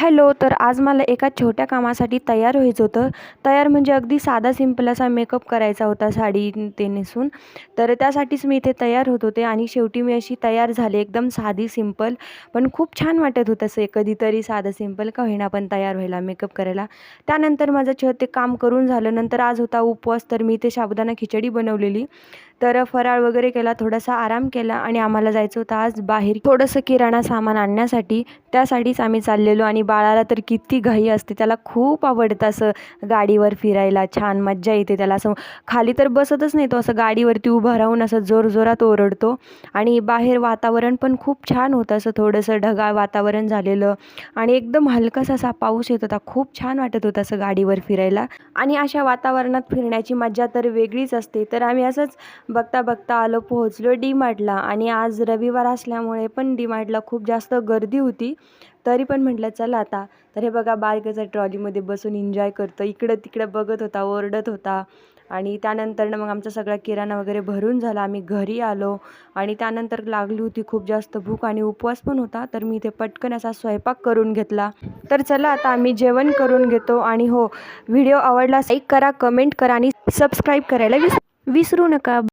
Hello. तर आज मला एका छोट्या कामासाठी तयार व्हायचं होतं. तयार म्हणजे अगदी साधा सिंपल असा मेकअप करायचा होता साडी ते नेसून. तर त्यासाठीच मी इथे तयार होत होते आणि शेवटी मी अशी तयार झाले एकदम साधी सिंपल. पण खूप छान वाटत होतं असं कधीतरी साधं सिंपल का होईना पण तयार व्हायला, मेकअप करायला. त्यानंतर माझं ते काम करून झालं. नंतर आज होता उपवास, तर मी इथे साबुदाणा खिचडी बनवलेली. तर फराळ वगैरे केला, थोडासा आराम केला आणि आम्हाला जायचं होतं आज बाहेर थोडंसं किराणा सामान आणण्यासाठी. त्यासाठीच आम्ही चाललेलो आणि बाळाला तर किती घाई असते, त्याला खूप आवडतं असं गाडीवर फिरायला. छान मज्जा येते त्याला. असं खाली तर बसतच नाही तो, असं गाडीवरती उभा राहून असं जोरजोरात ओरडतो. आणि बाहेर वातावरण पण खूप छान होतं, असं थोडंसं ढगाळ वातावरण झालेलं आणि एकदम हलकासा असा पाऊस येत होता. खूप छान वाटत होतं असं गाडीवर फिरायला आणि अशा वातावरणात फिरण्याची मजा तर वेगळीच असते. तर आम्ही असंच बघता बघता आलो, पोहोचलो डी-मार्टला. आणि आज रविवार असल्यामुळे पण डी-मार्टला खूप जास्त गर्दी होती. तरी पण म्हटलं चला आता. तर हे बघा बाळ कसं ट्रॉलीमध्ये बसून एन्जॉय करतं, इकडं तिकडं बघत होता, ओरडत होता. आणि त्यानंतरनं मग आमचा सगळा किराणा वगैरे भरून झाला. आम्ही घरी आलो आणि त्यानंतर लागली होती खूप जास्त भूक आणि उपवास पण होता. तर मी इथे पटकन असा स्वयंपाक करून घेतला. तर चला आता आम्ही जेवण करून घेतो. आणि हो, व्हिडिओ आवडला लाईक करा, कमेंट करा आणि सबस्क्राईब करायला विसरू नका.